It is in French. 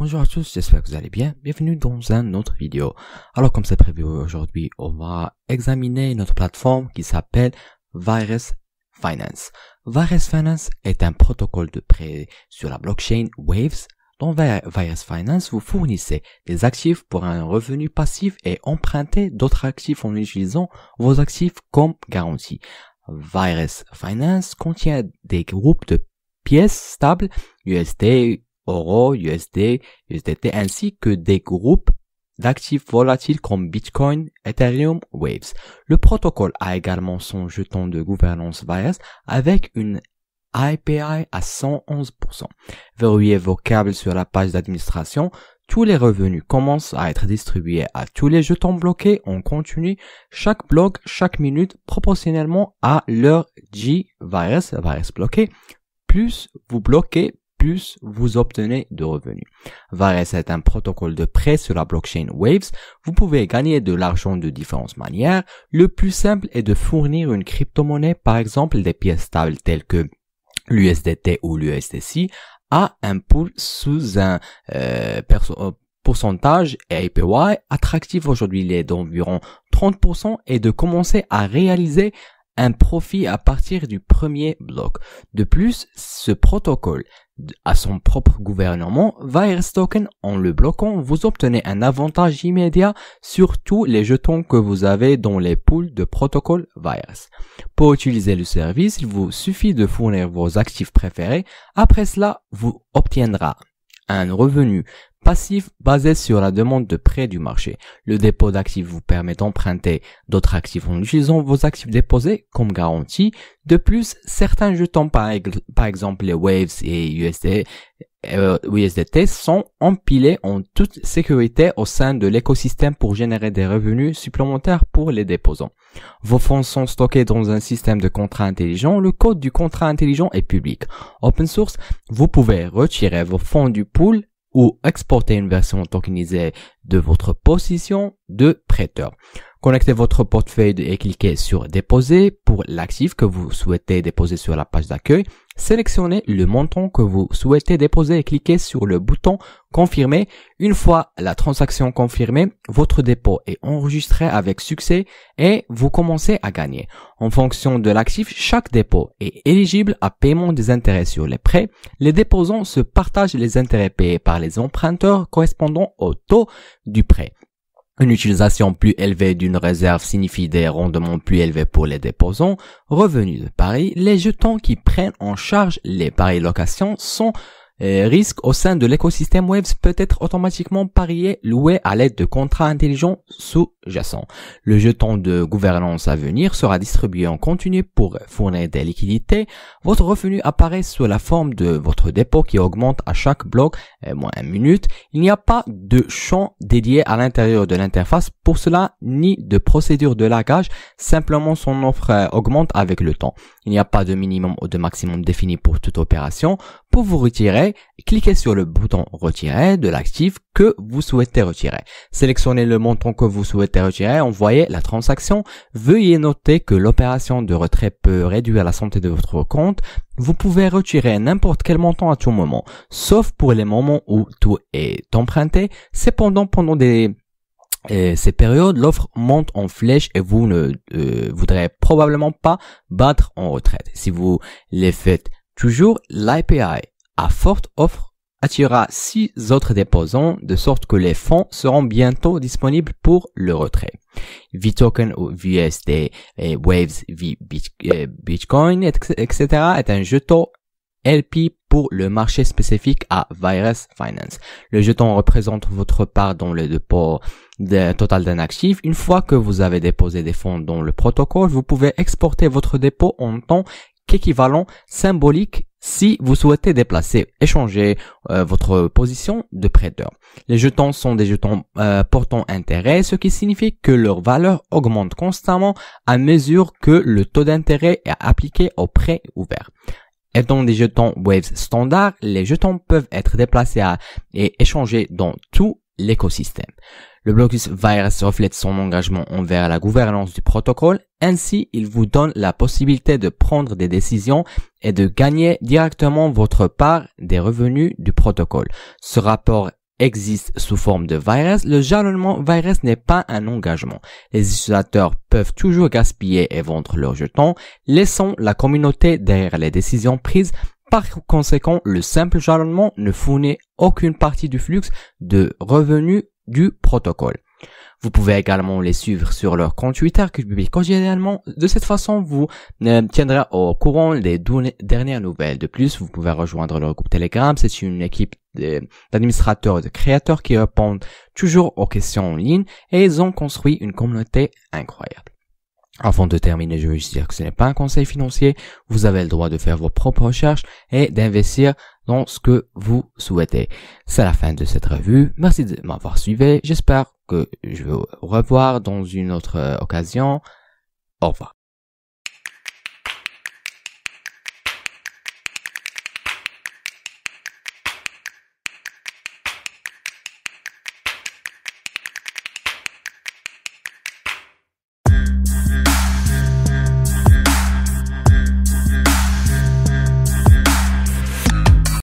Bonjour à tous, j'espère que vous allez bien. Bienvenue dans une autre vidéo. Alors comme c'est prévu aujourd'hui, on va examiner notre plateforme qui s'appelle Virus Finance. Virus Finance est un protocole de prêt sur la blockchain Waves. Dans Virus Finance, vous fournissez des actifs pour un revenu passif et empruntez d'autres actifs en utilisant vos actifs comme garantie. Virus Finance contient des groupes de pièces stables USD, Euro, USD, USDT ainsi que des groupes d'actifs volatiles comme Bitcoin, Ethereum, Waves. Le protocole a également son jeton de gouvernance Virus avec une API à 111%. Verrouillez vos câbles sur la page d'administration. Tous les revenus commencent à être distribués à tous les jetons bloqués en continu, chaque bloc, chaque minute, proportionnellement à leur Virus bloqué. Plus vous bloquez, plus vous obtenez de revenus. Virus est un protocole de prêt sur la blockchain Waves. Vous pouvez gagner de l'argent de différentes manières. Le plus simple est de fournir une crypto-monnaie, par exemple des pièces stables telles que l'USDT ou l'USDC, à un pool sous un pourcentage APY attractif. Aujourd'hui, il est d'environ 30% et de commencer à réaliser un profit à partir du premier bloc. De plus, ce protocole a son propre gouvernement. Virus Token, en le bloquant, vous obtenez un avantage immédiat sur tous les jetons que vous avez dans les pools de protocole Virus. Pour utiliser le service, il vous suffit de fournir vos actifs préférés. Après cela, vous obtiendrez un revenu passif basé sur la demande de prêt du marché. Le dépôt d'actifs vous permet d'emprunter d'autres actifs en utilisant vos actifs déposés comme garantie. De plus, certains jetons, par exemple les Waves et USDT, sont empilés en toute sécurité au sein de l'écosystème pour générer des revenus supplémentaires pour les déposants. Vos fonds sont stockés dans un système de contrat intelligent. Le code du contrat intelligent est public. Open source, vous pouvez retirer vos fonds du pool ou exporter une version tokenisée de votre position de prêteur. Connectez votre portefeuille et cliquez sur déposer pour l'actif que vous souhaitez déposer sur la page d'accueil. Sélectionnez le montant que vous souhaitez déposer et cliquez sur le bouton confirmer. Une fois la transaction confirmée, votre dépôt est enregistré avec succès et vous commencez à gagner. En fonction de l'actif, chaque dépôt est éligible à paiement des intérêts sur les prêts. Les déposants se partagent les intérêts payés par les emprunteurs correspondant au taux du prêt. Une utilisation plus élevée d'une réserve signifie des rendements plus élevés pour les déposants. Revenus de pari, les jetons qui prennent en charge les paris locations sont risques au sein de l'écosystème Waves peut être automatiquement parié, loué à l'aide de contrats intelligents sous-jacents. Le jeton de gouvernance à venir sera distribué en continu pour fournir des liquidités. Votre revenu apparaît sous la forme de votre dépôt qui augmente à chaque bloc moins 1 minute. Il n'y a pas de champ dédié à l'intérieur de l'interface pour cela, ni de procédure de lagage. Simplement, son offre augmente avec le temps. Il n'y a pas de minimum ou de maximum défini pour toute opération. Pour vous retirer, cliquez sur le bouton retirer de l'actif que vous souhaitez retirer. Sélectionnez le montant que vous souhaitez retirer, envoyez la transaction. Veuillez noter que l'opération de retrait peut réduire la santé de votre compte. Vous pouvez retirer n'importe quel montant à tout moment, sauf pour les moments où tout est emprunté. Cependant, pendant ces périodes, l'offre monte en flèche et vous ne voudrez probablement pas battre en retraite. Si vous les faites toujours, l'API à forte offre attirera 6 autres déposants de sorte que les fonds seront bientôt disponibles pour le retrait. VToken ou VUSD, Waves, Bitcoin, etc. est un jeton LP pour le marché spécifique à Virus Finance. Le jeton représente votre part dans le dépôt total d'un actif. Une fois que vous avez déposé des fonds dans le protocole, vous pouvez exporter votre dépôt en tant qu'équivalent symbolique si vous souhaitez échanger votre position de prêteur. Les jetons sont des jetons portant intérêt, ce qui signifie que leur valeur augmente constamment à mesure que le taux d'intérêt est appliqué au prêt ouvert. Étant des jetons Waves standards, les jetons peuvent être déplacés et échangés dans tout l'écosystème. Le blocus Virus reflète son engagement envers la gouvernance du protocole. Ainsi, il vous donne la possibilité de prendre des décisions et de gagner directement votre part des revenus du protocole. Ce rapport existe sous forme de virus, le jalonnement virus n'est pas un engagement. Les utilisateurs peuvent toujours gaspiller et vendre leurs jetons, laissant la communauté derrière les décisions prises. Par conséquent, le simple jalonnement ne fournit aucune partie du flux de revenus du protocole. Vous pouvez également les suivre sur leur compte Twitter qu'ils publient quotidiennement. De cette façon, vous tiendrez au courant des dernières nouvelles. De plus, vous pouvez rejoindre leur groupe Telegram. C'est une équipe d'administrateurs et de créateurs qui répondent toujours aux questions en ligne et ils ont construit une communauté incroyable. Avant de terminer, je veux juste dire que ce n'est pas un conseil financier. Vous avez le droit de faire vos propres recherches et d'investir dans ce que vous souhaitez. C'est la fin de cette revue. Merci de m'avoir suivi. J'espère que je vais vous revoir dans une autre occasion. Au revoir.